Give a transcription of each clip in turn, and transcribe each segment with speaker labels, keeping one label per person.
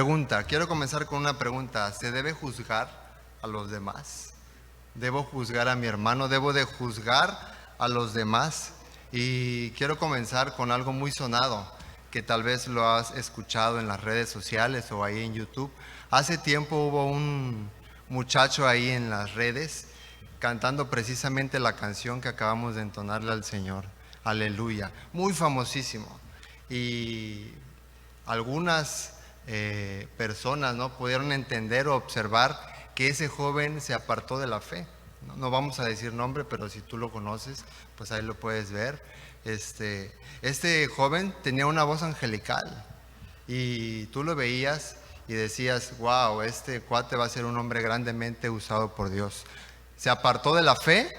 Speaker 1: Pregunta, quiero comenzar con una pregunta. ¿Se debe juzgar a los demás? ¿Debo juzgar a mi hermano? ¿Debo de juzgar a los demás? Y quiero comenzar con algo muy sonado, que tal vez lo has escuchado en las redes sociales o ahí en YouTube. Hace tiempo hubo un muchacho ahí en las redes cantando precisamente la canción que acabamos de entonarle al Señor. Aleluya. Muy famosísimo. Y algunas personas no pudieron entender o observar que ese joven se apartó de la fe. No vamos a decir nombre, pero si tú lo conoces, pues ahí lo puedes ver. Este joven tenía una voz angelical y tú lo veías y decías, wow, este cuate va a ser un hombre grandemente usado por Dios. Se apartó de la fe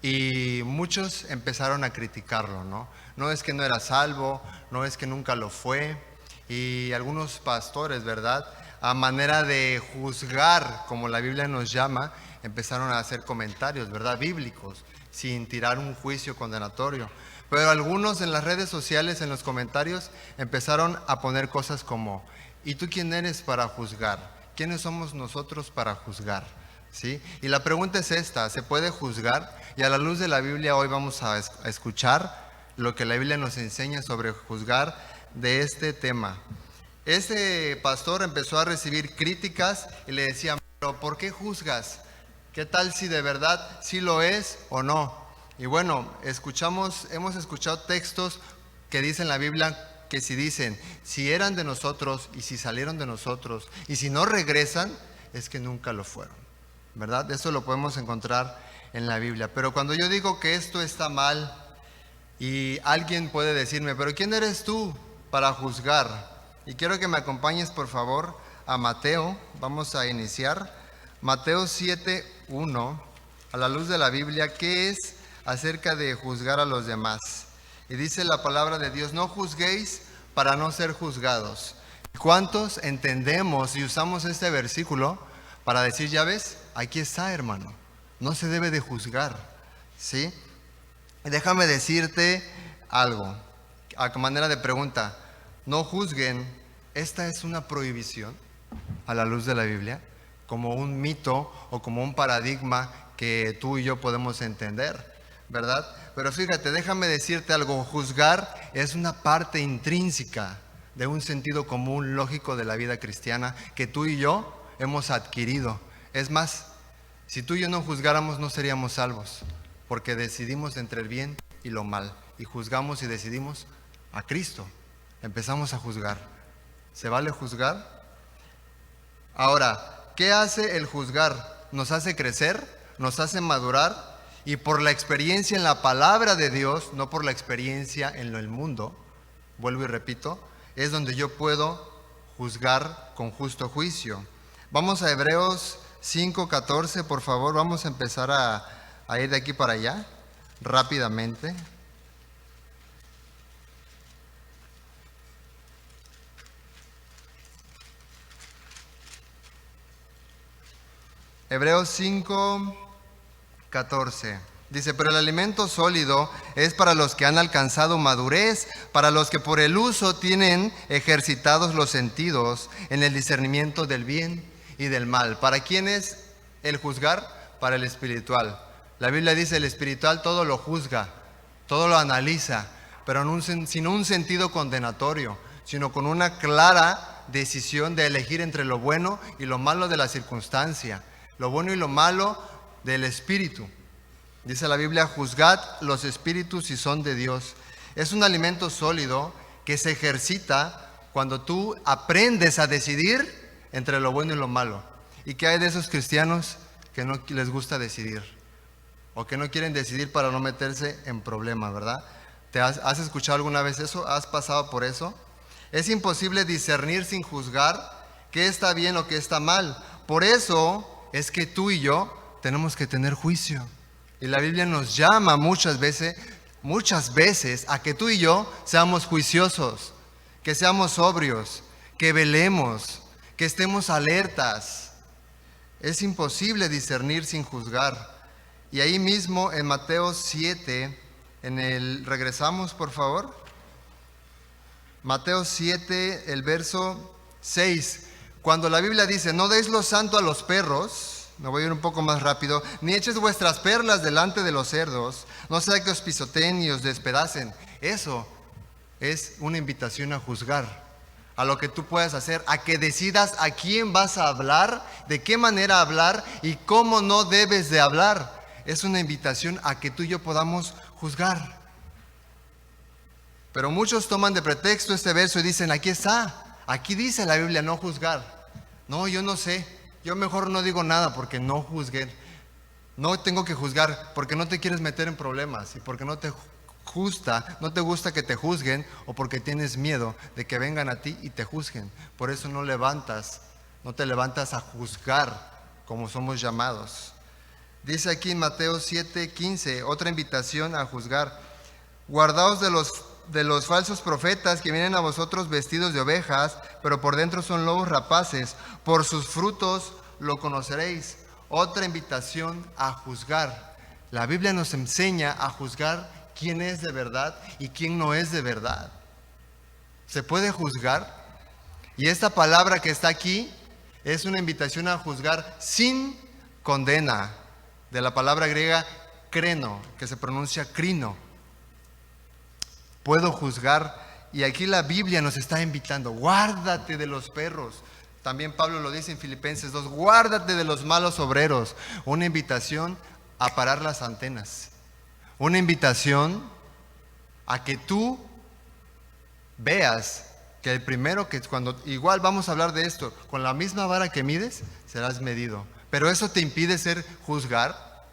Speaker 1: y muchos empezaron a criticarlo, ¿no? No es que no era salvo, no es que nunca lo fue. Y algunos pastores, ¿verdad?, a manera de juzgar, como la Biblia nos llama, empezaron a hacer comentarios, ¿verdad?, bíblicos, sin tirar un juicio condenatorio. Pero algunos en las redes sociales, en los comentarios, empezaron a poner cosas como, ¿y tú quién eres para juzgar? ¿Quiénes somos nosotros para juzgar? ¿Sí? Y la pregunta es esta, ¿se puede juzgar? Y a la luz de la Biblia hoy vamos a escuchar lo que la Biblia nos enseña sobre juzgar de este tema. Este pastor empezó a recibir críticas y le decían, pero ¿por qué juzgas? ¿Qué tal si de verdad sí lo es o no? Y bueno, hemos escuchado textos que dicen la Biblia que si dicen, si eran de nosotros y si salieron de nosotros y si no regresan, es que nunca lo fueron, ¿verdad? Eso lo podemos encontrar en la Biblia. Pero cuando yo digo que esto está mal y alguien puede decirme, pero ¿quién eres tú para juzgar? Y quiero que me acompañes por favor a Mateo. Vamos a iniciar Mateo 7:1, a la luz de la Biblia, ¿qué es acerca de juzgar a los demás? Y dice la palabra de Dios, no juzguéis para no ser juzgados. ¿Cuántos entendemos y usamos este versículo para decir, ya ves, aquí está, hermano, no se debe de juzgar, ¿sí? Y déjame decirte algo, a manera de pregunta, no juzguen, ¿esta es una prohibición a la luz de la Biblia? Como un mito o como un paradigma que tú y yo podemos entender, ¿verdad? Pero fíjate, déjame decirte algo, juzgar es una parte intrínseca de un sentido común lógico de la vida cristiana que tú y yo hemos adquirido. Es más, si tú y yo no juzgáramos no seríamos salvos, porque decidimos entre el bien y lo mal, y juzgamos y decidimos a Cristo. Empezamos a juzgar. ¿Se vale juzgar? Ahora, ¿qué hace el juzgar? Nos hace crecer, nos hace madurar, y por la experiencia en la palabra de Dios, no por la experiencia en el mundo, vuelvo y repito, es donde yo puedo juzgar con justo juicio. Vamos a Hebreos 5:14, por favor, vamos a empezar a ir de aquí para allá, rápidamente. Hebreos 5:14. Dice, pero el alimento sólido es para los que han alcanzado madurez, para los que por el uso tienen ejercitados los sentidos en el discernimiento del bien y del mal. ¿Para quién es el juzgar? Para el espiritual. La Biblia dice, el espiritual todo lo juzga, todo lo analiza, pero sin un sentido condenatorio, sino con una clara decisión de elegir entre lo bueno y lo malo de la circunstancia, lo bueno y lo malo del espíritu. Dice la Biblia, juzgad los espíritus si son de Dios. Es un alimento sólido que se ejercita cuando tú aprendes a decidir entre lo bueno y lo malo. ¿Y qué hay de esos cristianos que no les gusta decidir? O que no quieren decidir para no meterse en problemas, ¿verdad? ¿Has escuchado alguna vez eso? ¿Has pasado por eso? Es imposible discernir sin juzgar qué está bien o qué está mal. Por eso es que tú y yo tenemos que tener juicio. Y la Biblia nos llama muchas veces a que tú y yo seamos juiciosos, que seamos sobrios, que velemos, que estemos alertas. Es imposible discernir sin juzgar. Y ahí mismo en Mateo 7, regresamos por favor. Mateo 7, el verso 6. Cuando la Biblia dice, no deis lo santo a los perros, me voy a ir un poco más rápido, ni eches vuestras perlas delante de los cerdos, no sea que os pisoteen y os despedacen. Eso es una invitación a juzgar, a lo que tú puedas hacer, a que decidas a quién vas a hablar, de qué manera hablar y cómo no debes de hablar. Es una invitación a que tú y yo podamos juzgar. Pero muchos toman de pretexto este verso y dicen, aquí está, aquí dice la Biblia no juzgar. No, yo no sé, yo mejor no digo nada porque no juzgué. No tengo que juzgar porque no te quieres meter en problemas y porque no te gusta que te juzguen, o porque tienes miedo de que vengan a ti y te juzguen. Por eso no te levantas a juzgar como somos llamados. Dice aquí en Mateo 7:15, otra invitación a juzgar. Guardaos de los falsos profetas que vienen a vosotros vestidos de ovejas, pero por dentro son lobos rapaces. Por sus frutos lo conoceréis. Otra invitación a juzgar. La Biblia nos enseña a juzgar quién es de verdad y quién no es de verdad. ¿Se puede juzgar? Y esta palabra que está aquí es una invitación a juzgar sin condena, de la palabra griega kreno, que se pronuncia crino. Puedo juzgar, y aquí la Biblia nos está invitando, guárdate de los perros. También Pablo lo dice en Filipenses 2, guárdate de los malos obreros. Una invitación a parar las antenas. Una invitación a que tú veas que el primero que cuando, igual vamos a hablar de esto, con la misma vara que mides, serás medido. Pero eso te impide juzgar,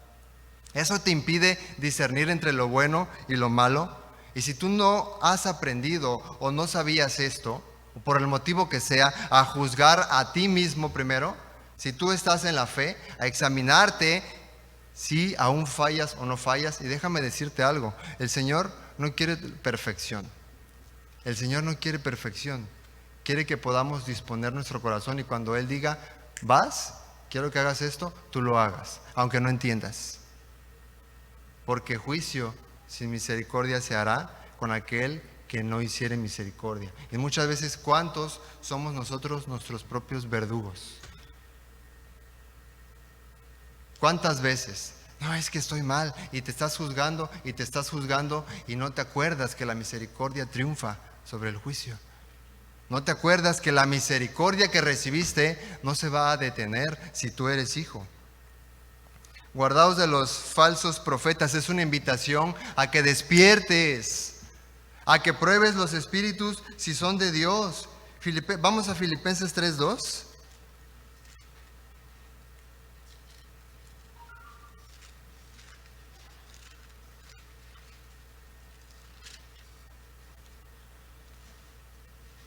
Speaker 1: eso te impide discernir entre lo bueno y lo malo. Y si tú no has aprendido o no sabías esto, o por el motivo que sea, a juzgar a ti mismo primero, si tú estás en la fe, a examinarte si aún fallas o no fallas. Y déjame decirte algo, el Señor no quiere perfección. El Señor no quiere perfección. Quiere que podamos disponer nuestro corazón y cuando Él diga, vas, quiero que hagas esto, tú lo hagas, aunque no entiendas. Porque juicio sin misericordia se hará con aquel que no hiciere misericordia. Y muchas veces, ¿cuántos somos nosotros nuestros propios verdugos? ¿Cuántas veces? No, es que estoy mal y te estás juzgando y te estás juzgando y no te acuerdas que la misericordia triunfa sobre el juicio. No te acuerdas que la misericordia que recibiste no se va a detener si tú eres hijo. Guardaos de los falsos profetas es una invitación a que despiertes, a que pruebes los espíritus si son de Dios. Vamos a Filipenses 3:2.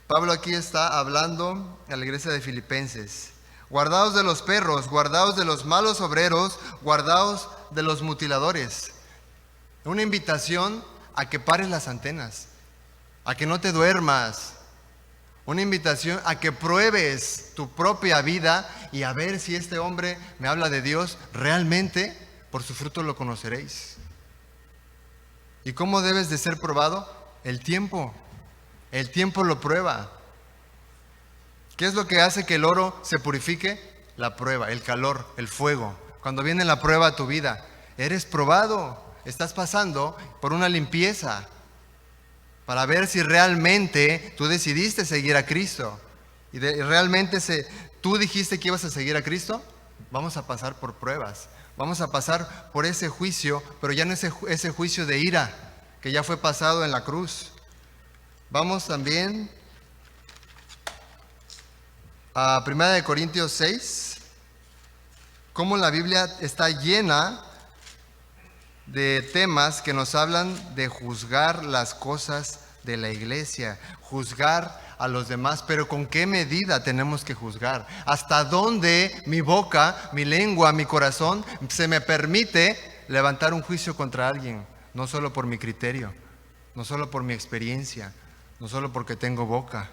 Speaker 1: Pablo aquí está hablando a la iglesia de Filipenses. Guardaos de los perros, guardaos de los malos obreros, guardaos de los mutiladores. Una invitación a que pares las antenas, a que no te duermas. Una invitación a que pruebes tu propia vida y a ver si este hombre me habla de Dios. Realmente, por su fruto lo conoceréis. ¿Y cómo debes de ser probado? El tiempo lo prueba. ¿Qué es lo que hace que el oro se purifique? La prueba, el calor, el fuego. Cuando viene la prueba a tu vida, eres probado, estás pasando por una limpieza para ver si realmente tú decidiste seguir a Cristo. Y realmente tú dijiste que ibas a seguir a Cristo. Vamos a pasar por pruebas, vamos a pasar por ese juicio, pero ya no ese juicio de ira que ya fue pasado en la cruz. Vamos también a 1 Corintios 6, cómo la Biblia está llena de temas que nos hablan de juzgar las cosas de la iglesia, juzgar a los demás, pero ¿con qué medida tenemos que juzgar? ¿Hasta dónde mi boca, mi lengua, mi corazón se me permite levantar un juicio contra alguien? No solo por mi criterio, no solo por mi experiencia, no solo porque tengo boca,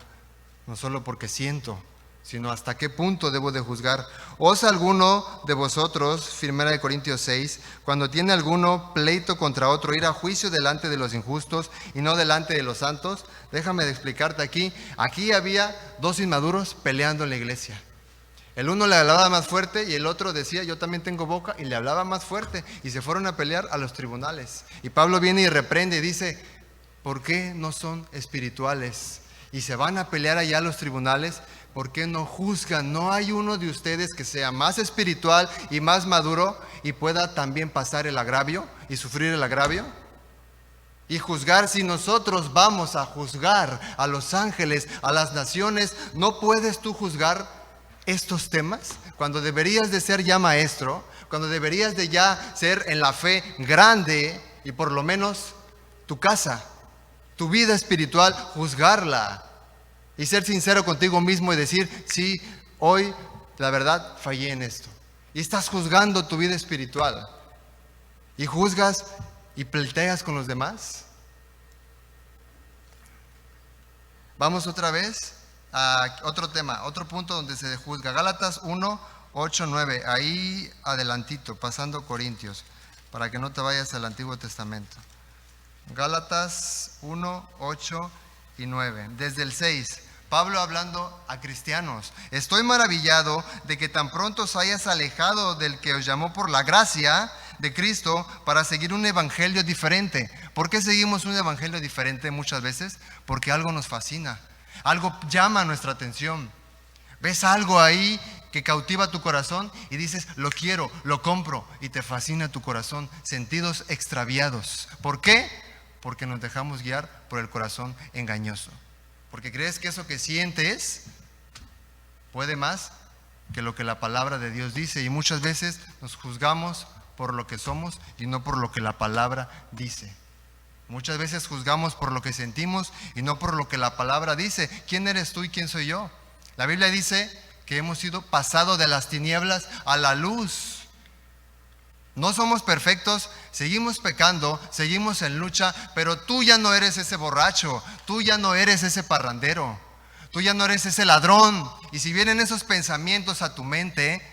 Speaker 1: no solo porque siento, sino hasta qué punto debo de juzgar. ¿Osa alguno de vosotros, 1 Corintios 6, cuando tiene alguno pleito contra otro, ir a juicio delante de los injustos y no delante de los santos? Déjame de explicarte aquí. Aquí había dos inmaduros peleando en la iglesia. El uno le hablaba más fuerte y el otro decía, yo también tengo boca, y le hablaba más fuerte. Y se fueron a pelear a los tribunales. Y Pablo viene y reprende y dice, ¿por qué no son espirituales? Y se van a pelear allá a los tribunales. ¿Por qué no juzgan? ¿No hay uno de ustedes que sea más espiritual y más maduro y pueda también pasar el agravio y sufrir el agravio? Y juzgar, si nosotros vamos a juzgar a los ángeles, a las naciones, ¿no puedes tú juzgar estos temas? Cuando deberías de ser ya maestro, cuando deberías de ya ser en la fe grande y por lo menos tu casa, tu vida espiritual, juzgarla y ser sincero contigo mismo y decir, sí, hoy la verdad fallé en esto. Y estás juzgando tu vida espiritual y juzgas y pleiteas con los demás. Vamos otra vez a otro tema, otro punto donde se juzga. Gálatas 1, 8, 9, ahí adelantito, pasando Corintios, para que no te vayas al Antiguo Testamento. Gálatas 1, 8 y 9. Desde el 6, Pablo hablando a cristianos. Estoy maravillado de que tan pronto os hayas alejado del que os llamó por la gracia de Cristo para seguir un evangelio diferente. ¿Por qué seguimos un evangelio diferente muchas veces? Porque algo nos fascina, algo llama nuestra atención. ¿Ves algo ahí que cautiva tu corazón y dices, lo quiero, lo compro, y te fascina tu corazón? Sentidos extraviados. ¿Por qué? Porque nos dejamos guiar por el corazón engañoso. Porque crees que eso que sientes puede más que lo que la palabra de Dios dice, y muchas veces nos juzgamos por lo que somos y no por lo que la palabra dice. Muchas veces juzgamos por lo que sentimos y no por lo que la palabra dice. ¿Quién eres tú y quién soy yo? La Biblia dice que hemos sido pasados de las tinieblas a la luz. No somos perfectos, seguimos pecando, seguimos en lucha, pero tú ya no eres ese borracho, tú ya no eres ese parrandero, tú ya no eres ese ladrón. Y si vienen esos pensamientos a tu mente,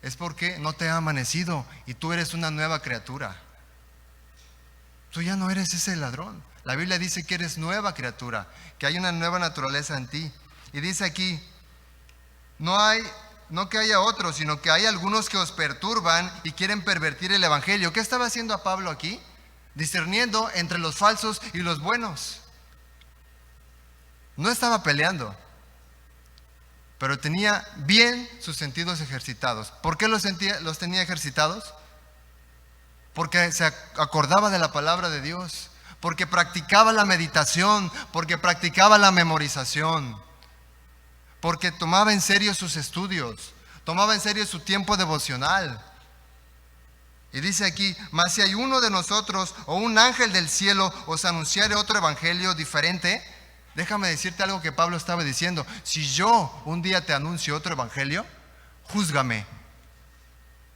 Speaker 1: es porque no te ha amanecido y tú eres una nueva criatura. Tú ya no eres ese ladrón. La Biblia dice que eres nueva criatura, que hay una nueva naturaleza en ti. Y dice aquí, no que haya otros, sino que hay algunos que os perturban y quieren pervertir el evangelio. ¿Qué estaba haciendo a Pablo aquí? Discerniendo entre los falsos y los buenos. No estaba peleando, pero tenía bien sus sentidos ejercitados. ¿Por qué los tenía ejercitados? Porque se acordaba de la palabra de Dios, porque practicaba la meditación, porque practicaba la memorización, porque tomaba en serio sus estudios, tomaba en serio su tiempo devocional. Y dice aquí, mas si hay uno de nosotros o un ángel del cielo os anunciare otro evangelio diferente, déjame decirte algo que Pablo estaba diciendo. Si yo un día te anuncio otro evangelio, júzgame,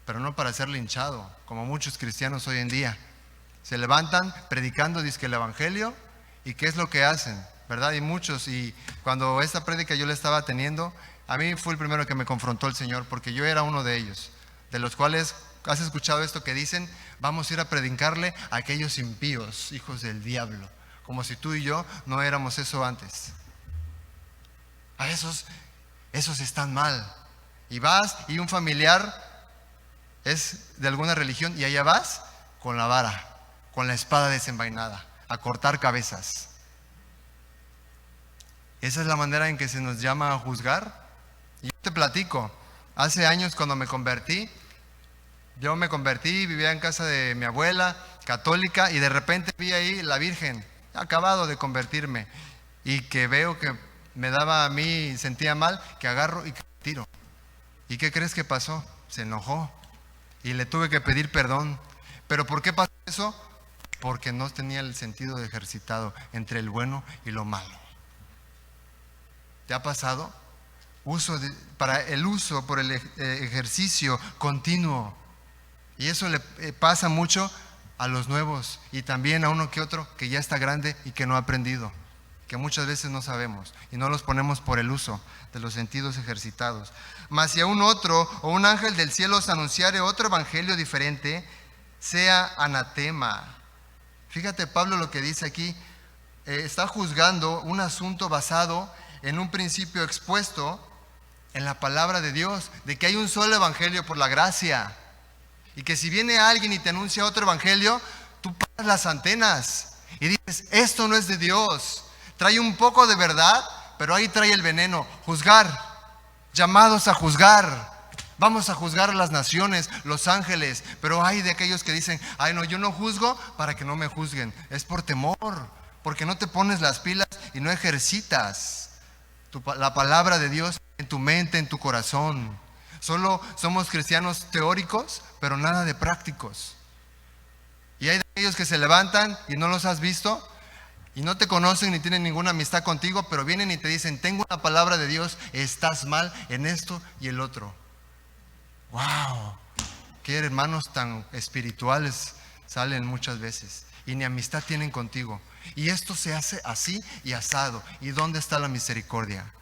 Speaker 1: pero no para ser linchado, como muchos cristianos hoy en día. Se levantan predicando dizque el evangelio, y ¿qué es lo que hacen? ¿Verdad? Y muchos, y cuando esta prédica yo la estaba teniendo, a mí fue el primero que me confrontó el Señor, porque yo era uno de ellos, de los cuales has escuchado esto que dicen, vamos a ir a predicarle a aquellos impíos, hijos del diablo, como si tú y yo no éramos eso antes. A esos están mal. Y vas y un familiar es de alguna religión y allá vas con la vara, con la espada desenvainada, a cortar cabezas. Esa es la manera en que se nos llama a juzgar. Y yo te platico, hace años cuando yo me convertí, vivía en casa de mi abuela, católica, y de repente vi ahí la Virgen, acabado de convertirme, y que veo que me daba a mí, sentía mal, que agarro y tiro. ¿Y qué crees que pasó? Se enojó y le tuve que pedir perdón. ¿Pero por qué pasó eso? Porque no tenía el sentido ejercitado entre el bueno y lo malo. ¿Te ha pasado? Por el ejercicio continuo. Y eso le pasa mucho a los nuevos y también a uno que otro que ya está grande y que no ha aprendido. que muchas veces no sabemos y no los ponemos por el uso de los sentidos ejercitados. Mas si a un otro o un ángel del cielo os anunciare otro evangelio diferente, sea anatema. Fíjate Pablo lo que dice aquí, está juzgando un asunto basado en un principio expuesto en la palabra de Dios, de que hay un solo evangelio por la gracia, y que si viene alguien y te anuncia otro evangelio, tú paras las antenas y dices, esto no es de Dios, trae un poco de verdad, pero ahí trae el veneno. Juzgar, llamados a juzgar. Vamos a juzgar a las naciones, los ángeles, pero hay de aquellos que dicen, ay no, yo no juzgo para que no me juzguen. Es por temor, porque no te pones las pilas y no ejercitas la palabra de Dios en tu mente, en tu corazón. Solo somos cristianos teóricos, pero nada de prácticos. Y hay de aquellos que se levantan y no los has visto y no te conocen ni tienen ninguna amistad contigo, pero vienen y te dicen, tengo una palabra de Dios, estás mal en esto y el otro. ¡Wow! Qué hermanos tan espirituales salen muchas veces y ni amistad tienen contigo. Y esto se hace así y asado. ¿Y dónde está la misericordia?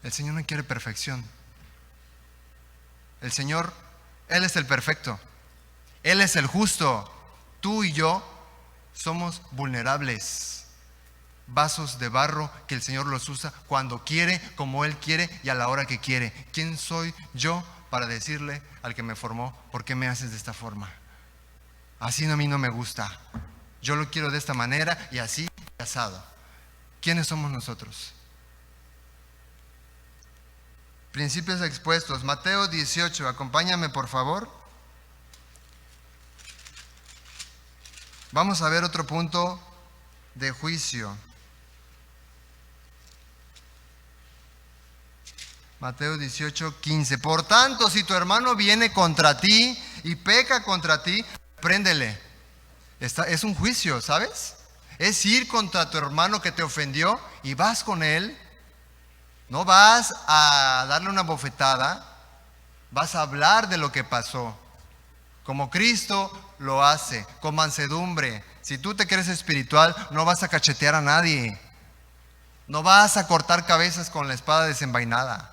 Speaker 1: El Señor no quiere perfección. El Señor, Él es el perfecto. Él es el justo. Tú y yo somos vulnerables, vasos de barro que el Señor los usa cuando quiere, como Él quiere y a la hora que quiere. ¿Quién soy yo para decirle al que me formó, por qué me haces de esta forma? Así a mí no me gusta. Yo lo quiero de esta manera y así asado. ¿Quiénes somos nosotros? Principios expuestos. Mateo 18, acompáñame por favor. Vamos a ver otro punto de juicio. Mateo 18, 15. Por tanto, si tu hermano viene contra ti y peca contra ti, repréndele. Es un juicio, ¿sabes? Es ir contra tu hermano que te ofendió y vas con él. No vas a darle una bofetada, vas a hablar de lo que pasó. Como Cristo lo hace, con mansedumbre. Si tú te crees espiritual, no vas a cachetear a nadie. No vas a cortar cabezas con la espada desenvainada.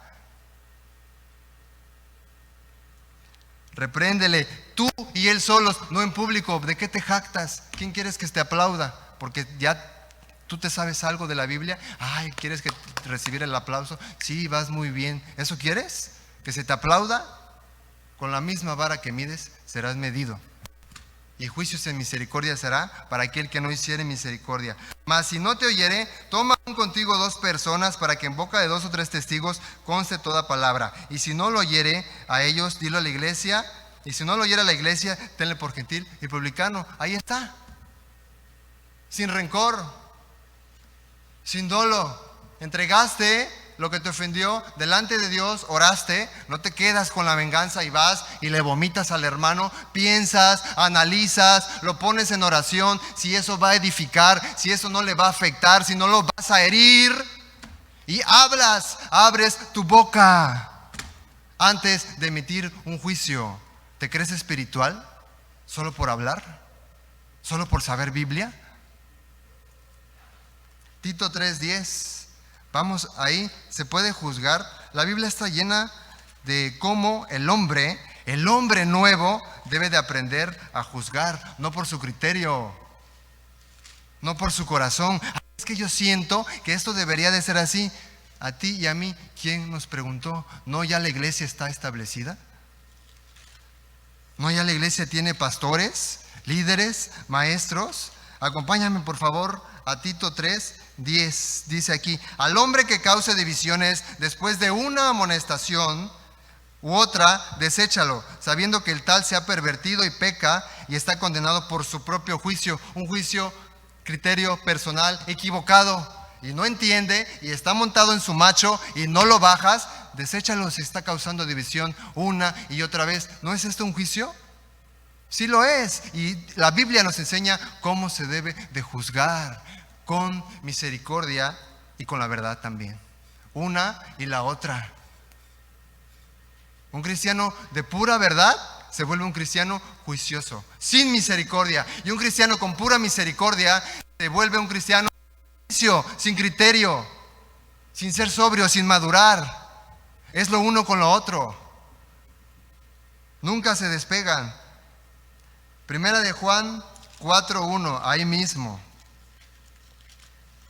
Speaker 1: Repréndele, tú y él solos, no en público. ¿De qué te jactas? ¿Quién quieres que te aplauda? Porque ya tú te sabes algo de la Biblia. Ay, ¿quieres que recibir el aplauso? Sí, vas muy bien. ¿Eso quieres? ¿Que se te aplauda? Con la misma vara que mides, serás medido. Y juicios en misericordia será para aquel que no hiciere misericordia. Mas si no te oyere, toma contigo 2 personas para que en boca de 2 o 3 testigos conste toda palabra. Y si no lo oyere a ellos, dilo a la iglesia. Y si no lo oyere a la iglesia, tenle por gentil y publicano. Ahí está. Sin rencor, sin dolo. Entregaste lo que te ofendió delante de Dios, oraste, no te quedas con la venganza y vas y le vomitas al hermano, piensas, analizas, lo pones en oración, si eso va a edificar, si eso no le va a afectar, si no lo vas a herir, y hablas, abres tu boca antes de emitir un juicio. ¿Te crees espiritual solo por hablar? ¿Solo por saber Biblia? Tito 3:10. Vamos ahí, se puede juzgar. La Biblia está llena de cómo el hombre nuevo debe de aprender a juzgar, no por su criterio, no por su corazón. Es que yo siento que esto debería de ser así. A ti y a mí, ¿quién nos preguntó? ¿No ya la iglesia está establecida? ¿No ya la iglesia tiene pastores, líderes, maestros? Acompáñame por favor a Tito 3:10, dice aquí, al hombre que cause divisiones después de una amonestación u otra, deséchalo, sabiendo que el tal se ha pervertido y peca y está condenado por su propio juicio, un juicio, criterio personal equivocado, y no entiende y está montado en su macho y no lo bajas, deséchalo si está causando división una y otra vez. ¿No es esto un juicio? Sí lo es, y la Biblia nos enseña cómo se debe de juzgar, con misericordia y con la verdad también. Una y la otra. Un cristiano de pura verdad se vuelve un cristiano juicioso, sin misericordia. Y un cristiano con pura misericordia se vuelve un cristiano juicio, sin criterio, sin ser sobrio, sin madurar. Es lo uno con lo otro. Nunca se despegan. Primera de Juan 4:1, ahí mismo.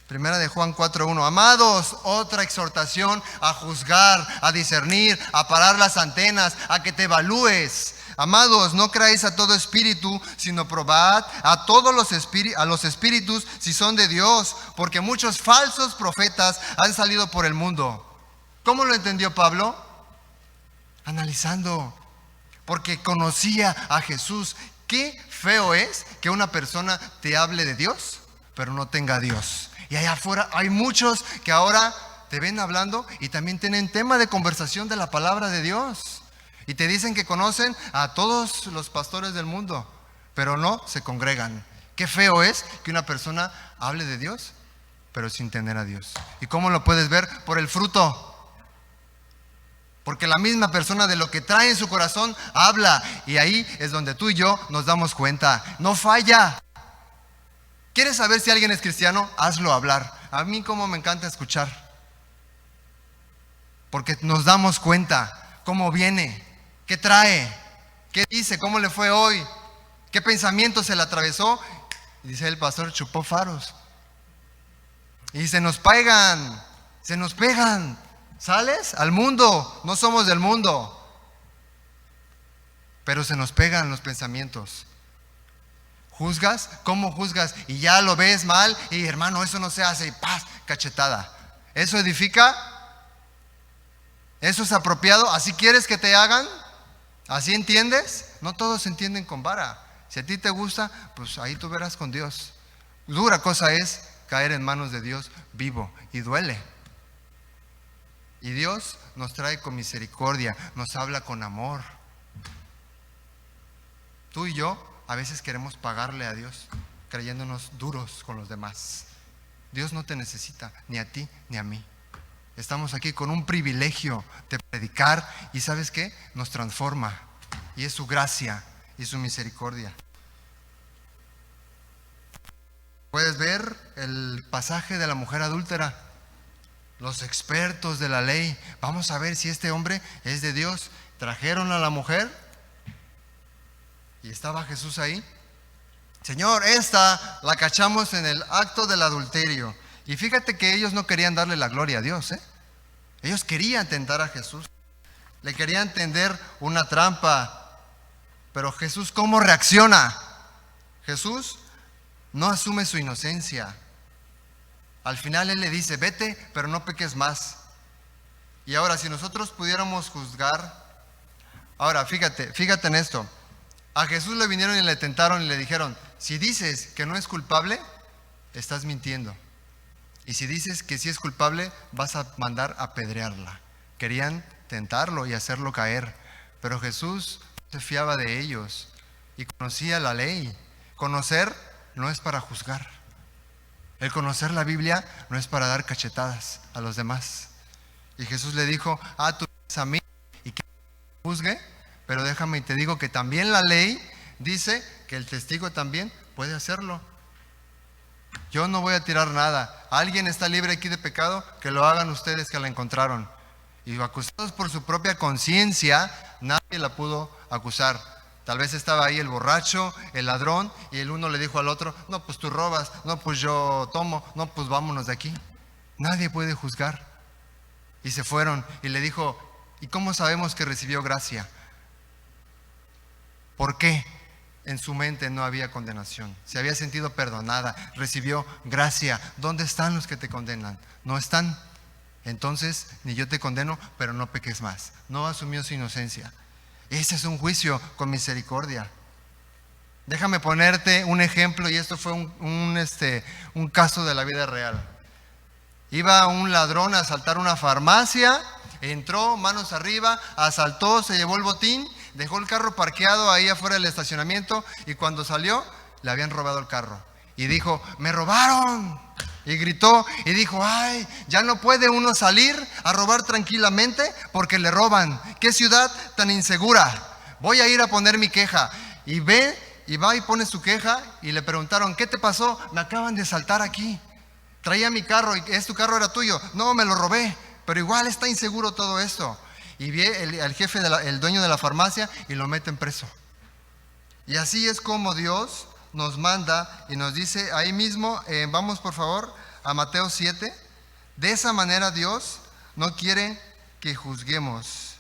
Speaker 1: Primera de Juan 4:1. Amados, otra exhortación a juzgar, a discernir, a parar las antenas, a que te evalúes. Amados, no creáis a todo espíritu, sino probad a todos los espíritus si son de Dios, porque muchos falsos profetas han salido por el mundo. ¿Cómo lo entendió Pablo? Analizando, porque conocía a Jesús. Qué feo es que una persona te hable de Dios, pero no tenga a Dios. Y allá afuera hay muchos que ahora te ven hablando y también tienen tema de conversación de la palabra de Dios. Y te dicen que conocen a todos los pastores del mundo, pero no se congregan. Qué feo es que una persona hable de Dios, pero sin tener a Dios. ¿Y cómo lo puedes ver? Por el fruto. Porque la misma persona de lo que trae en su corazón habla. Y ahí es donde tú y yo nos damos cuenta. No falla. ¿Quieres saber si alguien es cristiano? Hazlo hablar. A mí como me encanta escuchar. Porque nos damos cuenta cómo viene, qué trae, qué dice, cómo le fue hoy, qué pensamiento se le atravesó. Y dice el pastor, chupó faros. Y se nos pegan. ¿Sales? Al mundo. No somos del mundo. Pero se nos pegan los pensamientos. ¿Juzgas? ¿Cómo juzgas? Y ya lo ves mal y hermano, eso no se hace y ¡paz! Cachetada. ¿Eso edifica? ¿Eso es apropiado? ¿Así quieres que te hagan? ¿Así entiendes? No todos entienden con vara. Si a ti te gusta, pues ahí tú verás con Dios. Dura cosa es caer en manos de Dios vivo y duele. Y Dios nos trae con misericordia, nos habla con amor. Tú y yo a veces queremos pagarle a Dios, creyéndonos duros con los demás. Dios no te necesita, ni a ti ni a mí. Estamos aquí con un privilegio de predicar y ¿sabes qué? Nos transforma. Y es su gracia y su misericordia. Puedes ver el pasaje de la mujer adúltera. Los expertos de la ley, vamos a ver si este hombre es de Dios. Trajeron a la mujer y estaba Jesús ahí. Señor, esta la cachamos en el acto del adulterio. Y fíjate que ellos no querían darle la gloria a Dios, ¿eh? Ellos querían tentar a Jesús. Le querían tender una trampa. Pero Jesús, ¿cómo reacciona? Jesús no asume su inocencia. Al final Él le dice, vete, pero no peques más. Y ahora, si nosotros pudiéramos juzgar, ahora fíjate en esto. A Jesús le vinieron y le tentaron y le dijeron, si dices que no es culpable, estás mintiendo. Y si dices que sí es culpable, vas a mandar a apedrearla. Querían tentarlo y hacerlo caer. Pero Jesús se fiaba de ellos y conocía la ley. Conocer no es para juzgar. El conocer la Biblia no es para dar cachetadas a los demás. Y Jesús le dijo, tú vienes a mí y que juzgue, pero déjame y te digo que también la ley dice que el testigo también puede hacerlo. Yo no voy a tirar nada. ¿Alguien está libre aquí de pecado? Que lo hagan ustedes que la encontraron. Y acusados por su propia conciencia, nadie la pudo acusar. Tal vez estaba ahí el borracho, el ladrón, y el uno le dijo al otro, no, pues tú robas, no, pues yo tomo, no, pues vámonos de aquí. Nadie puede juzgar. Y se fueron y le dijo, ¿y cómo sabemos que recibió gracia? ¿Por qué? En su mente no había condenación. Se había sentido perdonada, recibió gracia. ¿Dónde están los que te condenan? No están. Entonces, ni yo te condeno, pero no peques más. No asumió su inocencia. Ese es un juicio con misericordia. Déjame ponerte un ejemplo, y esto fue un caso de la vida real. Iba un ladrón a asaltar una farmacia, entró, manos arriba, asaltó, se llevó el botín, dejó el carro parqueado ahí afuera del estacionamiento y cuando salió, le habían robado el carro. Y dijo, ¡me robaron! Y gritó y dijo, ¡ay! Ya no puede uno salir a robar tranquilamente porque le roban. ¡Qué ciudad tan insegura! Voy a ir a poner mi queja. Y va y pone su queja y le preguntaron, ¿qué te pasó? Me acaban de asaltar aquí. Traía mi carro y tu carro era tuyo. No, me lo robé, pero igual está inseguro todo esto. Y vi el jefe, el dueño de la farmacia, y lo meten preso. Y así es como Dios nos manda y nos dice ahí mismo, vamos por favor a Mateo 7. De esa manera Dios no quiere que juzguemos.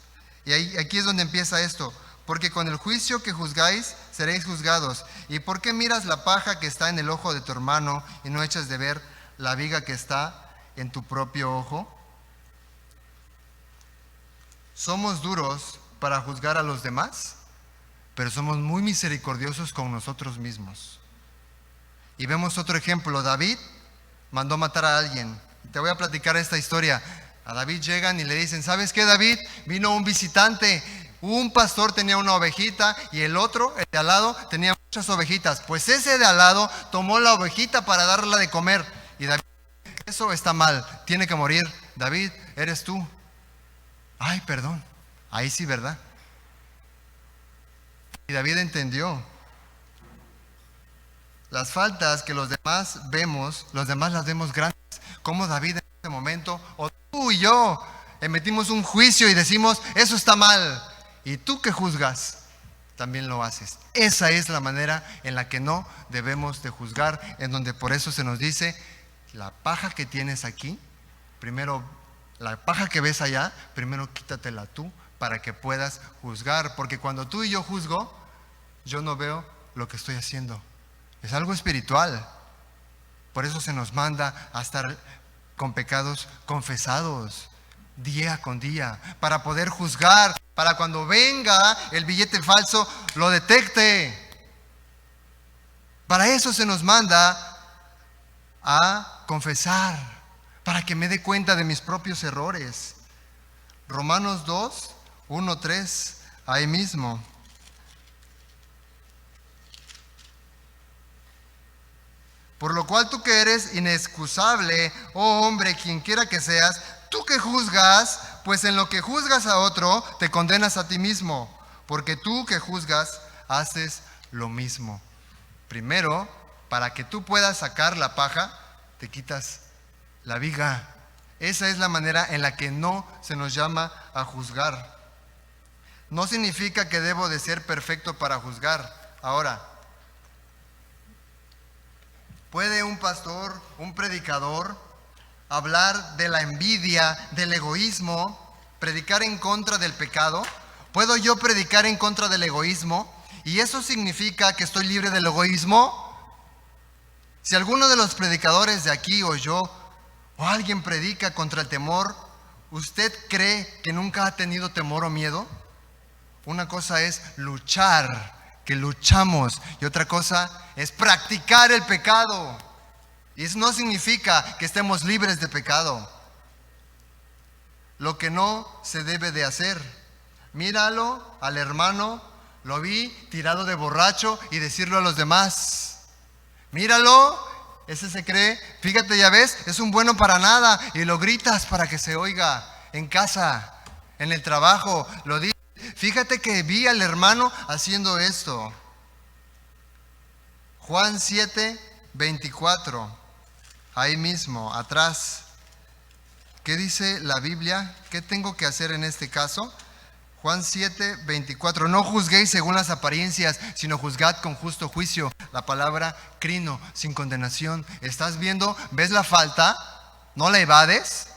Speaker 1: Y aquí es donde empieza esto. Porque con el juicio que juzgáis, seréis juzgados. ¿Y por qué miras la paja que está en el ojo de tu hermano y no echas de ver la viga que está en tu propio ojo? Somos duros para juzgar a los demás, pero somos muy misericordiosos con nosotros mismos. Y vemos otro ejemplo. David mandó matar a alguien. Te voy a platicar esta historia. A David llegan y le dicen, ¿sabes qué, David? Vino un visitante. Un pastor tenía una ovejita y el otro, el de al lado, tenía muchas ovejitas. Pues ese de al lado tomó la ovejita para darla de comer. Y David, eso está mal, tiene que morir. David, eres tú. Ay, perdón. Ahí sí, ¿verdad? Y David entendió. Las faltas que los demás vemos, los demás las vemos grandes. Como David en este momento, o tú y yo, emitimos un juicio y decimos, eso está mal. Y tú que juzgas, también lo haces. Esa es la manera en la que no debemos de juzgar, en donde por eso se nos dice, la paja que tienes aquí, primero, la paja que ves allá, primero quítatela tú para que puedas juzgar. Porque cuando tú y yo juzgo, yo no veo lo que estoy haciendo. Es algo espiritual. Por eso se nos manda a estar con pecados confesados día con día, para poder juzgar, para cuando venga el billete falso lo detecte. Para eso se nos manda a confesar, para que me dé cuenta de mis propios errores. Romanos 2, 1, 3, ahí mismo. Por lo cual tú que eres inexcusable, oh hombre, quien quiera que seas, tú que juzgas, pues en lo que juzgas a otro, te condenas a ti mismo, porque tú que juzgas, haces lo mismo. Primero, para que tú puedas sacar la paja, te quitas la viga. Esa es la manera en la que no se nos llama a juzgar. No significa que debo de ser perfecto para juzgar. Ahora, ¿puede un pastor, un predicador, hablar de la envidia, del egoísmo, predicar en contra del pecado? ¿Puedo yo predicar en contra del egoísmo? ¿Y eso significa que estoy libre del egoísmo? Si alguno de los predicadores de aquí o yo o alguien predica contra el temor, ¿usted cree que nunca ha tenido temor o miedo? Una cosa es luchar, que luchamos, y otra cosa es practicar el pecado. Y eso no significa que estemos libres de pecado. Lo que no se debe de hacer. Míralo al hermano, lo vi tirado de borracho y decirlo a los demás. Míralo, ese se cree, fíjate, ya ves, es un bueno para nada, y lo gritas para que se oiga en casa, en el trabajo, lo dices. Fíjate que vi al hermano haciendo esto. Juan 7, 24. Ahí mismo, atrás. ¿Qué dice la Biblia? ¿Qué tengo que hacer en este caso? Juan 7, 24. No juzguéis según las apariencias, sino juzgad con justo juicio. La palabra crino, sin condenación. ¿Estás viendo? ¿Ves la falta? ¿No la evades?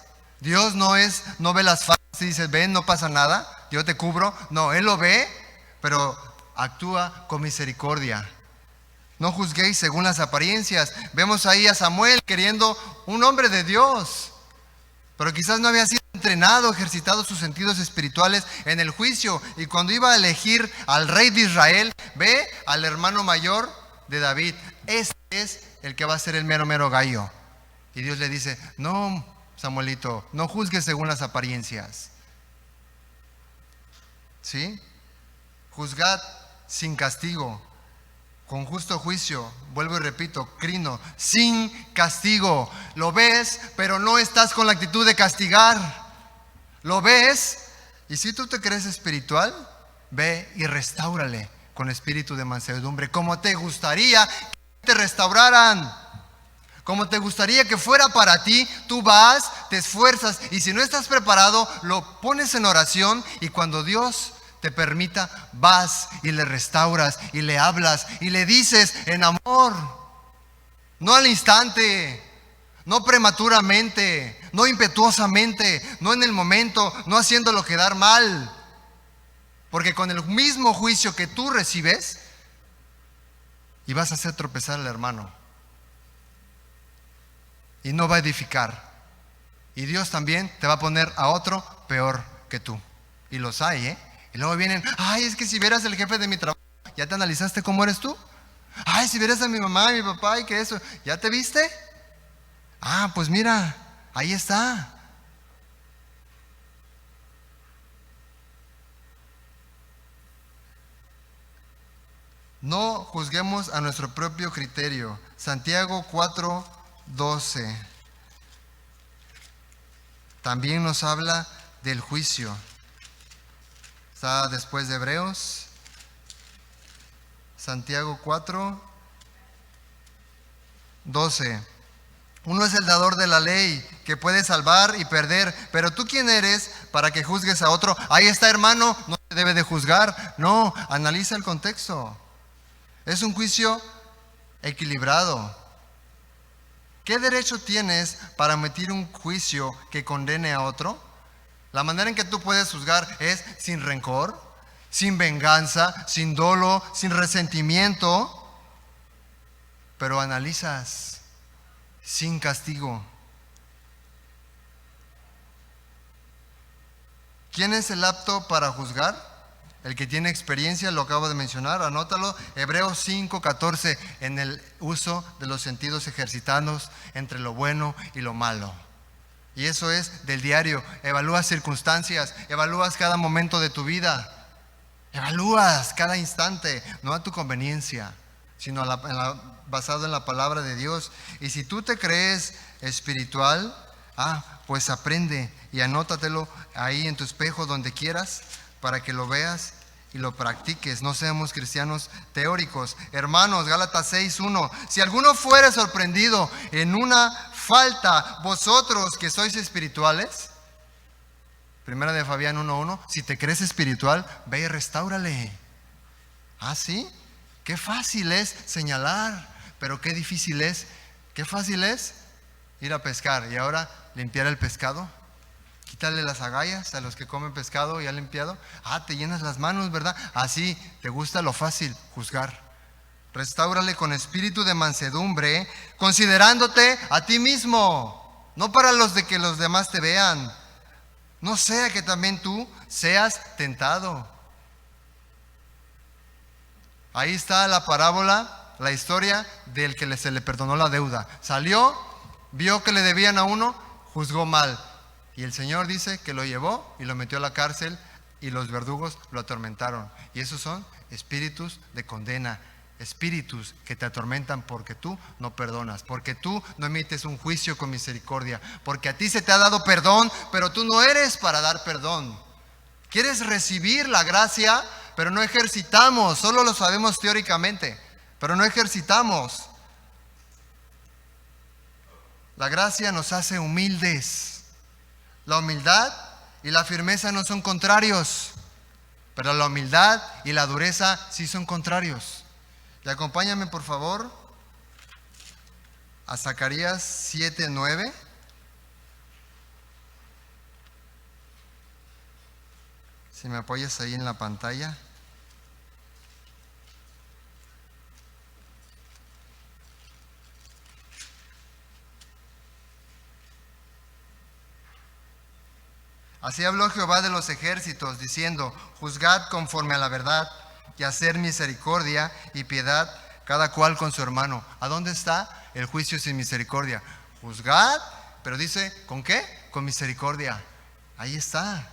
Speaker 1: Dios no ve las faltas y dice, ven, no pasa nada, yo te cubro. No, Él lo ve, pero actúa con misericordia. No juzguéis según las apariencias. Vemos ahí a Samuel queriendo un hombre de Dios, pero quizás no había sido entrenado, ejercitado sus sentidos espirituales en el juicio. Y cuando iba a elegir al rey de Israel, ve al hermano mayor de David. Este es el que va a ser el mero gallo. Y Dios le dice, no, Samuelito, no juzgues según las apariencias. ¿Sí? Juzgad sin castigo, con justo juicio. Vuelvo y repito, crino, sin castigo. Lo ves, pero no estás con la actitud de castigar. Lo ves, y si tú te crees espiritual, ve y restáurale con espíritu de mansedumbre, como te gustaría que te restauraran, como te gustaría que fuera para ti, tú vas, te esfuerzas y si no estás preparado, lo pones en oración y cuando Dios te permita, vas y le restauras y le hablas y le dices en amor, no al instante, no prematuramente, no impetuosamente, no en el momento, no haciéndolo quedar mal. Porque con el mismo juicio que tú recibes, y vas a hacer tropezar al hermano. Y no va a edificar. Y Dios también te va a poner a otro peor que tú. Y los hay, ¿eh? Y luego vienen, ay, es que si vieras el jefe de mi trabajo, ¿ya te analizaste cómo eres tú? Ay, si vieras a mi mamá y mi papá y que eso, ¿ya te viste? Ah, pues mira, ahí está. No juzguemos a nuestro propio criterio. Santiago 4:12 también nos habla del juicio. Está después de Hebreos. Santiago 4:12. Uno es el dador de la ley, que puede salvar y perder, pero ¿tú quién eres para que juzgues a otro? Ahí está, hermano, no se debe de juzgar. No, analiza el contexto. Es un juicio equilibrado. ¿Qué derecho tienes para emitir un juicio que condene a otro? La manera en que tú puedes juzgar es sin rencor, sin venganza, sin dolo, sin resentimiento, pero analizas, sin castigo. ¿Quién es el apto para juzgar? El que tiene experiencia, lo acabo de mencionar, anótalo, Hebreos 5:14, en el uso de los sentidos ejercitados entre lo bueno y lo malo. Y eso es del diario, evalúas circunstancias, evalúas cada momento de tu vida, evalúas cada instante, no a tu conveniencia, sino basado en la palabra de Dios. Y si tú te crees espiritual, pues aprende y anótatelo ahí en tu espejo donde quieras, para que lo veas y lo practiques. No seamos cristianos teóricos. Hermanos, Gálatas 6:1, si alguno fuere sorprendido en una falta, vosotros que sois espirituales, Primera de Fabián 1:1, si te crees espiritual, ve y restáurale. ¿Sí? Qué fácil es señalar, pero qué difícil es, qué fácil es ir a pescar y ahora limpiar el pescado. Quítale las agallas a los que comen pescado ya limpiado. Te llenas las manos, ¿verdad? Así te gusta lo fácil, juzgar. Restáurale con espíritu de mansedumbre, considerándote a ti mismo, no para los de que los demás te vean. No sea que también tú seas tentado. Ahí está la parábola, la historia del que se le perdonó la deuda. Salió, vio que le debían a uno, juzgó mal. Y el Señor dice que lo llevó y lo metió a la cárcel y los verdugos lo atormentaron. Y esos son espíritus de condena, espíritus que te atormentan porque tú no perdonas, porque tú no emites un juicio con misericordia, porque a ti se te ha dado perdón, pero tú no eres para dar perdón. Quieres recibir la gracia, pero no ejercitamos, solo lo sabemos teóricamente, pero no ejercitamos. La gracia nos hace humildes. La humildad y la firmeza no son contrarios, pero la humildad y la dureza sí son contrarios. Y acompáñame por favor a Zacarías 7:9. Si me apoyas ahí en la pantalla. Así habló Jehová de los ejércitos, diciendo, juzgad conforme a la verdad, y hacer misericordia y piedad, cada cual con su hermano. ¿A dónde está el juicio sin misericordia? Juzgad, pero dice, ¿con qué? Con misericordia. Ahí está.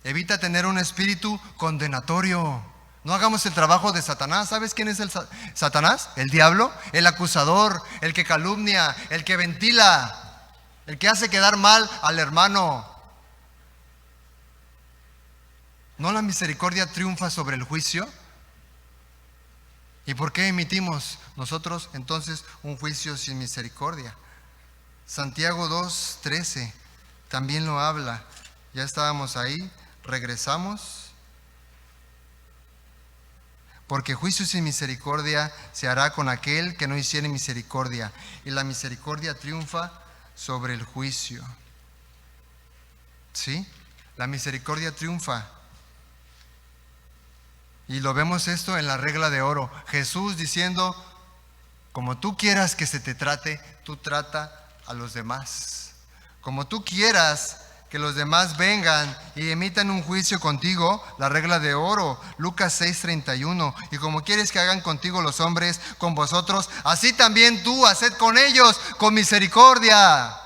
Speaker 1: Evita tener un espíritu condenatorio. No hagamos el trabajo de Satanás. ¿Sabes quién es el Satanás? El diablo, el acusador, el que calumnia, el que ventila, el que hace quedar mal al hermano. ¿No la misericordia triunfa sobre el juicio? ¿Y por qué emitimos nosotros entonces un juicio sin misericordia? Santiago 2:13 también lo habla. Ya estábamos ahí, regresamos. Porque juicio sin misericordia se hará con aquel que no hiciere misericordia, y la misericordia triunfa sobre el juicio. ¿Sí? La misericordia triunfa. Y lo vemos esto en la regla de oro. Jesús diciendo, como tú quieras que se te trate, tú trata a los demás. Como tú quieras que los demás vengan y emitan un juicio contigo, la regla de oro, Lucas 6:31. Y como quieres que hagan contigo los hombres con vosotros, así también tú haced con ellos con misericordia.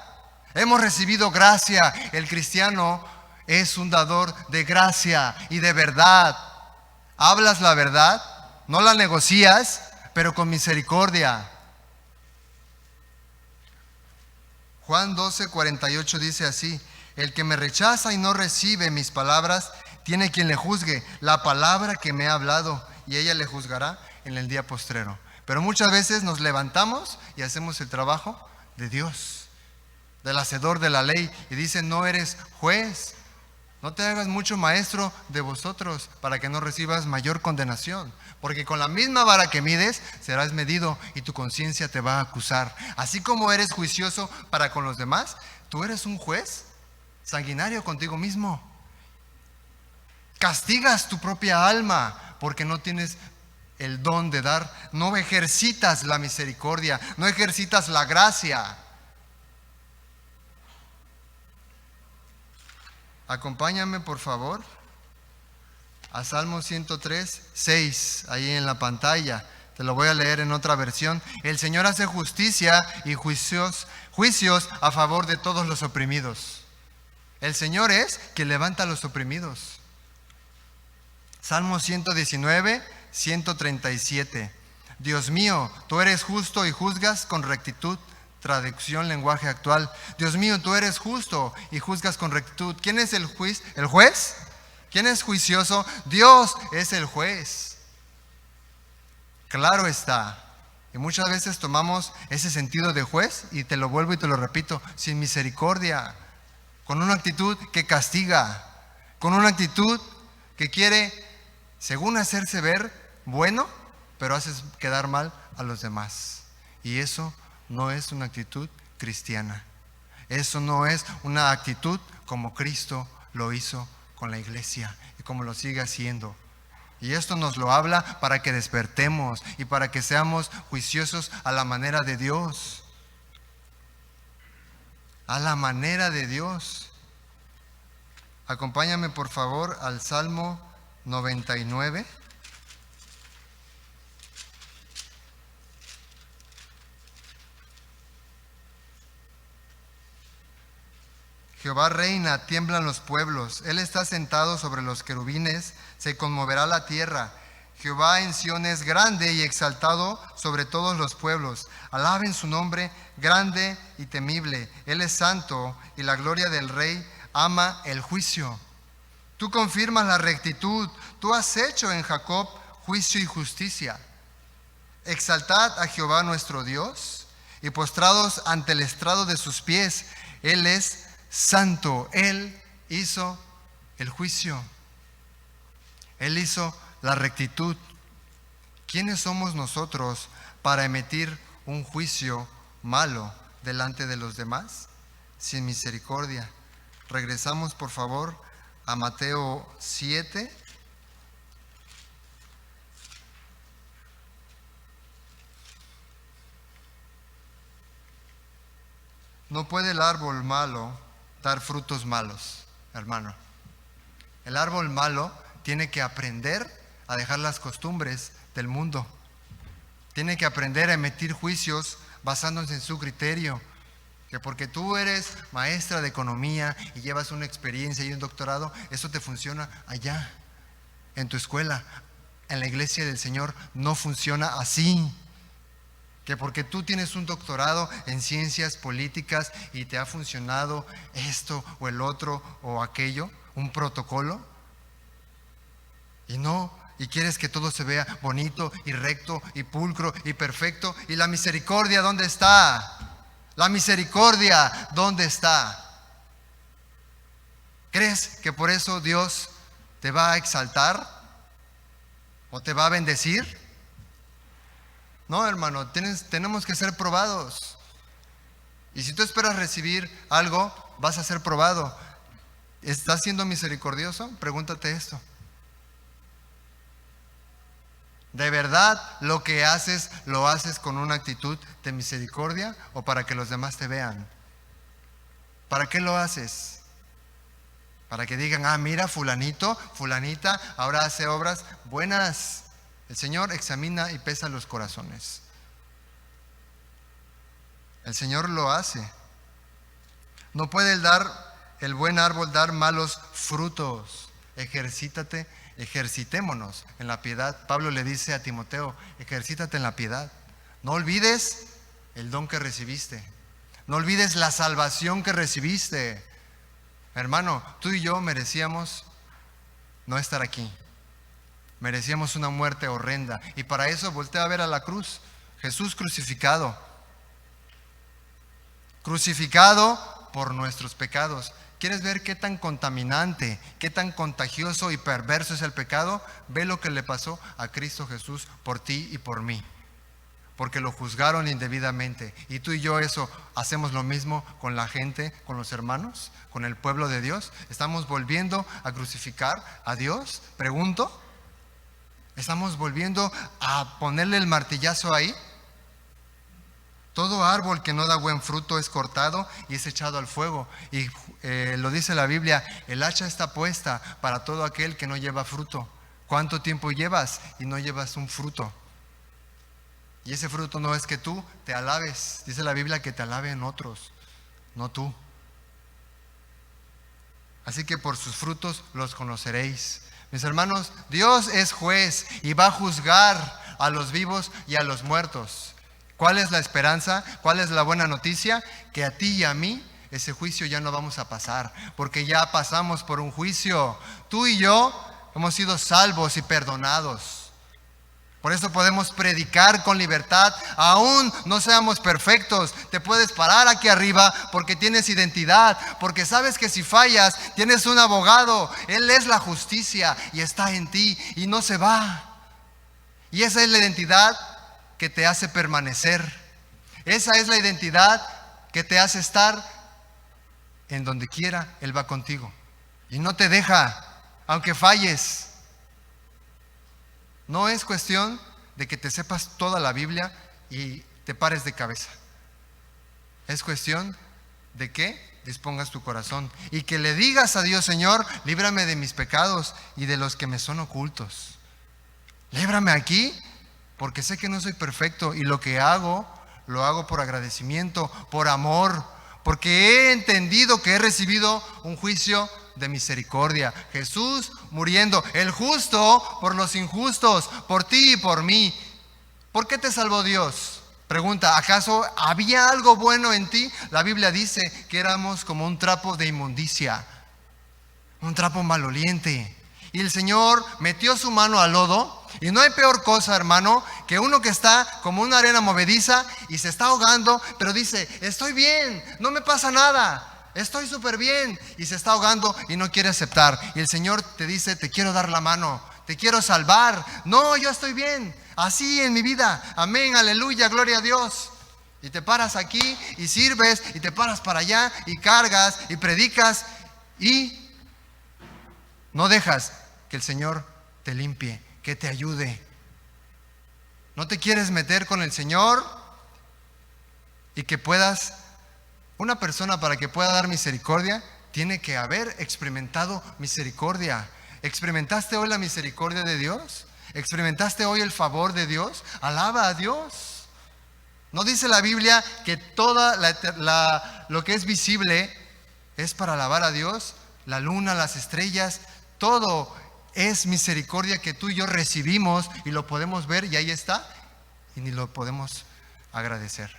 Speaker 1: Hemos recibido gracia. El cristiano es un dador de gracia y de verdad. Hablas la verdad, no la negocias, pero con misericordia. Juan 12:48 dice así: el que me rechaza y no recibe mis palabras, tiene quien le juzgue la palabra que me ha hablado, y ella le juzgará en el día postrero. Pero muchas veces nos levantamos y hacemos el trabajo de Dios, del hacedor de la ley, y dice, no eres juez, no te hagas mucho maestro de vosotros, para que no recibas mayor condenación. Porque con la misma vara que mides, serás medido y tu conciencia te va a acusar. Así como eres juicioso para con los demás, tú eres un juez sanguinario contigo mismo. Castigas tu propia alma porque no tienes el don de dar. No ejercitas la misericordia, no ejercitas la gracia. Acompáñame, por favor, a Salmo 103:6, ahí en la pantalla. Te lo voy a leer en otra versión. El Señor hace justicia y juicios a favor de todos los oprimidos. El Señor es quien levanta a los oprimidos. Salmo 119:137. Dios mío, tú eres justo y juzgas con rectitud. Traducción, lenguaje actual. Dios mío, tú eres justo y juzgas con rectitud. ¿Quién es el juez? ¿El juez? ¿Quién es juicioso? Dios es el juez. Claro está. Y muchas veces tomamos ese sentido de juez, y te lo vuelvo y te lo repito, sin misericordia, con una actitud que castiga, con una actitud que quiere, según hacerse ver bueno, pero haces quedar mal a los demás. Y eso no es una actitud cristiana. Eso no es una actitud como Cristo lo hizo con la iglesia y como lo sigue haciendo. Y esto nos lo habla para que despertemos y para que seamos juiciosos a la manera de Dios. A la manera de Dios. Acompáñame, por favor, al Salmo 99. Jehová reina, tiemblan los pueblos. Él está sentado sobre los querubines, se conmoverá la tierra. Jehová en Sión es grande y exaltado sobre todos los pueblos. Alaben su nombre, grande y temible. Él es santo y la gloria del Rey ama el juicio. Tú confirmas la rectitud. Tú has hecho en Jacob juicio y justicia. Exaltad a Jehová nuestro Dios y postrados ante el estrado de sus pies. Él es santo. Él hizo el juicio. Él hizo la rectitud. ¿Quiénes somos nosotros para emitir un juicio malo delante de los demás? Sin misericordia. Regresamos, por favor, a Mateo 7. No puede el árbol malo dar frutos malos, hermano. El árbol malo tiene que aprender a dejar las costumbres del mundo. Tiene que aprender a emitir juicios basándose en su criterio. Que porque tú eres maestra de economía y llevas una experiencia y un doctorado, eso te funciona allá, en tu escuela. En la iglesia del Señor no funciona así. Que porque tú tienes un doctorado en ciencias políticas y te ha funcionado esto o el otro o aquello, un protocolo, y no Y quieres que todo se vea bonito y recto y pulcro y perfecto. ¿Y la misericordia dónde está? La misericordia ¿dónde está? ¿Crees que por eso Dios te va a exaltar o te va a bendecir? No, hermano, tenemos que ser probados. Y si tú esperas recibir algo, vas a ser probado. ¿Estás siendo misericordioso? Pregúntate esto. ¿De verdad lo que haces, lo haces con una actitud de misericordia o para que los demás te vean? ¿Para qué lo haces? Para que digan, mira, fulanito, fulanita, ahora hace obras buenas. El Señor examina y pesa los corazones. El Señor lo hace. No puede el buen árbol dar malos frutos. Ejercitémonos en la piedad. Pablo le dice a Timoteo, ejercítate en la piedad. No olvides el don que recibiste. No olvides la salvación que recibiste. Hermano, tú y yo merecíamos no estar aquí. Merecíamos una muerte horrenda. Y para eso voltea a ver a la cruz. Jesús crucificado. Crucificado por nuestros pecados. ¿Quieres ver qué tan contaminante, qué tan contagioso y perverso es el pecado? Ve lo que le pasó a Cristo Jesús por ti y por mí. Porque lo juzgaron indebidamente. Y tú y yo hacemos lo mismo con la gente, con los hermanos, con el pueblo de Dios. ¿Estamos volviendo a crucificar a Dios? Pregunto. ¿Estamos volviendo a ponerle el martillazo ahí? Todo árbol que no da buen fruto es cortado y es echado al fuego. Y lo dice la Biblia, el hacha está puesta para todo aquel que no lleva fruto. ¿Cuánto tiempo llevas y no llevas un fruto? Y ese fruto no es que tú te alabes. Dice la Biblia que te alaben otros, no tú. Así que por sus frutos los conoceréis. Mis hermanos, Dios es juez y va a juzgar a los vivos y a los muertos. ¿Cuál es la esperanza? ¿Cuál es la buena noticia? Que a ti y a mí ese juicio ya no vamos a pasar, porque ya pasamos por un juicio. Tú y yo hemos sido salvos y perdonados. Por eso podemos predicar con libertad, aún no seamos perfectos. Te puedes parar aquí arriba porque tienes identidad, porque sabes que si fallas tienes un abogado. Él es la justicia y está en ti y no se va. Y esa es la identidad que te hace permanecer. Esa es la identidad que te hace estar en donde quiera. Él va contigo y no te deja, aunque falles. No es cuestión de que te sepas toda la Biblia y te pares de cabeza. Es cuestión de que dispongas tu corazón y que le digas a Dios, Señor, líbrame de mis pecados y de los que me son ocultos. Líbrame aquí, porque sé que no soy perfecto y lo que hago, lo hago por agradecimiento, por amor, porque he entendido que he recibido un juicio de misericordia. Jesús muriendo, el justo por los injustos, por ti y por mí. ¿Por qué te salvó Dios? Pregunta, ¿acaso había algo bueno en ti? La Biblia dice que éramos como un trapo de inmundicia, un trapo maloliente. Y el Señor metió su mano al lodo. Y no hay peor cosa, hermano, que uno que está como una arena movediza y se está ahogando, pero dice, estoy bien, no me pasa nada, estoy súper bien, y se está ahogando y no quiere aceptar. Y el Señor te dice, te quiero dar la mano, te quiero salvar. No, yo estoy bien, así en mi vida, amén, aleluya, gloria a Dios. Y te paras aquí y sirves y te paras para allá y cargas y predicas y no dejas que el Señor te limpie, que te ayude. ¿No te quieres meter con el Señor? Y que puedas, una persona para que pueda dar misericordia, tiene que haber experimentado misericordia. ¿Experimentaste hoy la misericordia de Dios? ¿Experimentaste hoy el favor de Dios? Alaba a Dios. ¿No dice la Biblia que toda lo que es visible es para alabar a Dios? La luna, las estrellas, todo es misericordia que tú y yo recibimos y lo podemos ver y ahí está y ni lo podemos agradecer.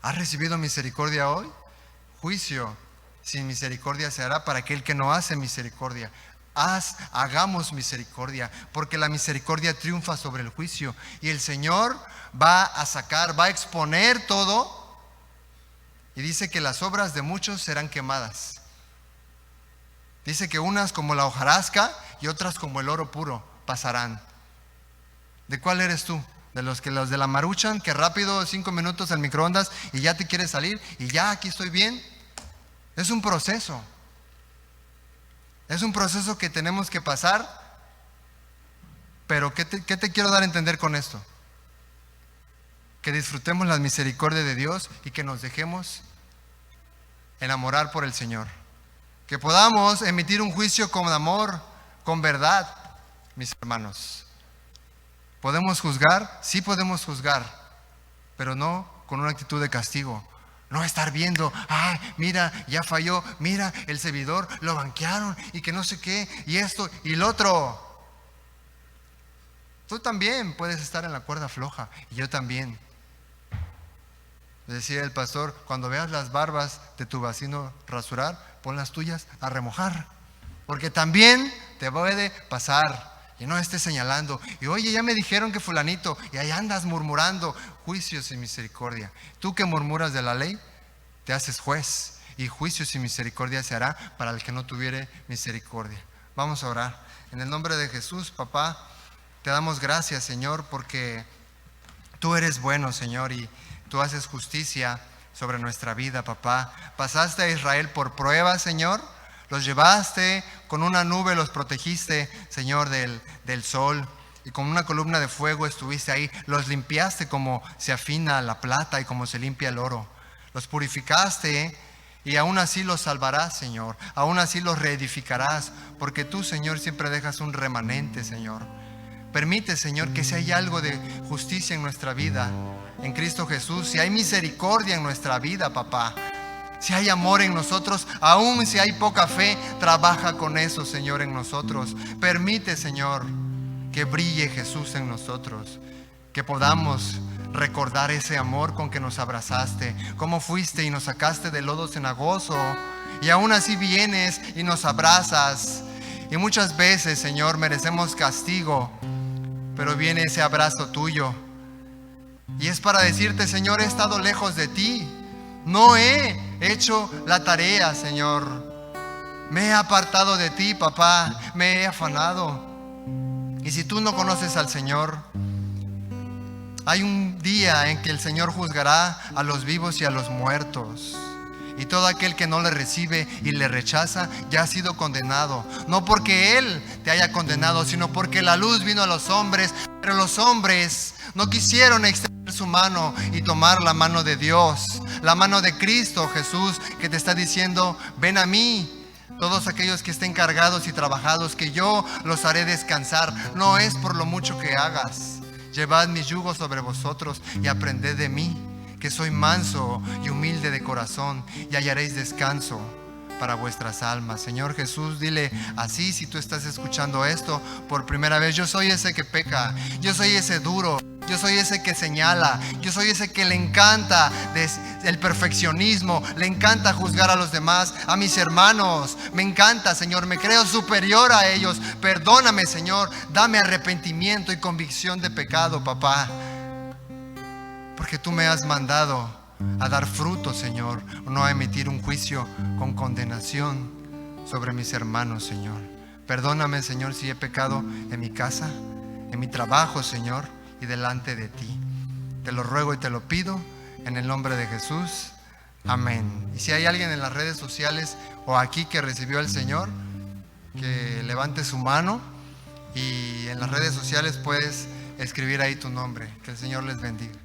Speaker 1: ¿Has recibido misericordia hoy? Juicio sin misericordia se hará para aquel que no hace misericordia. hagamos misericordia, porque la misericordia triunfa sobre el juicio. Y el Señor va a exponer todo. Y dice que las obras de muchos serán quemadas. Dice que unas como la hojarasca y otras como el oro puro pasarán. ¿De cuál eres tú? ¿De los de la maruchan, que rápido 5 minutos al microondas y ya te quieres salir y ya aquí estoy bien? Es un proceso. Es un proceso que tenemos que pasar. Pero ¿qué te quiero dar a entender con esto? Que disfrutemos la misericordia de Dios y que nos dejemos enamorar por el Señor. Que podamos emitir un juicio con amor, con verdad, mis hermanos. ¿Podemos juzgar? Sí podemos juzgar, pero no con una actitud de castigo. No estar viendo, ay, mira, ya falló, mira, el servidor lo banquearon y que no sé qué, y esto y lo otro. Tú también puedes estar en la cuerda floja, y yo también. Decía el pastor, cuando veas las barbas de tu vecino rasurar, pon las tuyas a remojar, porque también te puede pasar. Y no estés señalando, y oye, ya me dijeron que fulanito, y ahí andas murmurando. Juicios y misericordia. Tú que murmuras de la ley, te haces juez, y juicios y misericordia se hará para el que no tuviere misericordia. Vamos a orar. En el nombre de Jesús, papá, te damos gracias, Señor, porque tú eres bueno, Señor, y tú haces justicia sobre nuestra vida, papá. Pasaste a Israel por prueba, Señor. Los llevaste con una nube, los protegiste, Señor, del sol. Y con una columna de fuego estuviste ahí. Los limpiaste como se afina la plata y como se limpia el oro. Los purificaste y aún así los salvarás, Señor. Aún así los reedificarás. Porque tú, Señor, siempre dejas un remanente, Señor. Permite, Señor, que si hay algo de justicia en nuestra vida, en Cristo Jesús, si hay misericordia en nuestra vida, papá, si hay amor en nosotros, aún si hay poca fe, trabaja con eso, Señor, en nosotros. Permite, Señor, que brille Jesús en nosotros, que podamos recordar ese amor con que nos abrazaste, cómo fuiste y nos sacaste del lodo cenagoso, y aún así vienes y nos abrazas. Y muchas veces, Señor, merecemos castigo, pero viene ese abrazo tuyo, y es para decirte, Señor, he estado lejos de ti. No he hecho la tarea, Señor. Me he apartado de ti, papá. Me he afanado. Y si tú no conoces al Señor, hay un día en que el Señor juzgará a los vivos y a los muertos. Y todo aquel que no le recibe y le rechaza ya ha sido condenado. No porque Él te haya condenado, sino porque la luz vino a los hombres. Pero los hombres no quisieron extender su mano y tomar la mano de Dios, la mano de Cristo Jesús, que te está diciendo, ven a mí, todos aquellos que estén cargados y trabajados, que yo los haré descansar. No es por lo mucho que hagas. Llevad mi yugo sobre vosotros y aprended de mí, que soy manso y humilde de corazón, y hallaréis descanso para vuestras almas. Señor Jesús, dile así, si tú estás escuchando esto por primera vez: yo soy ese que peca, yo soy ese duro, yo soy ese que señala, yo soy ese que le encanta el perfeccionismo, le encanta juzgar a los demás, a mis hermanos. Me encanta, Señor, me creo superior a ellos. Perdóname, Señor, dame arrepentimiento y convicción de pecado, papá, porque tú me has mandado a dar fruto, Señor, no a emitir un juicio con condenación sobre mis hermanos, Señor. Perdóname, Señor, si he pecado en mi casa, en mi trabajo, Señor, y delante de ti. Te lo ruego y te lo pido en el nombre de Jesús. Amén. Y si hay alguien en las redes sociales o aquí que recibió al Señor, que levante su mano, y en las redes sociales puedes escribir ahí tu nombre. Que el Señor les bendiga.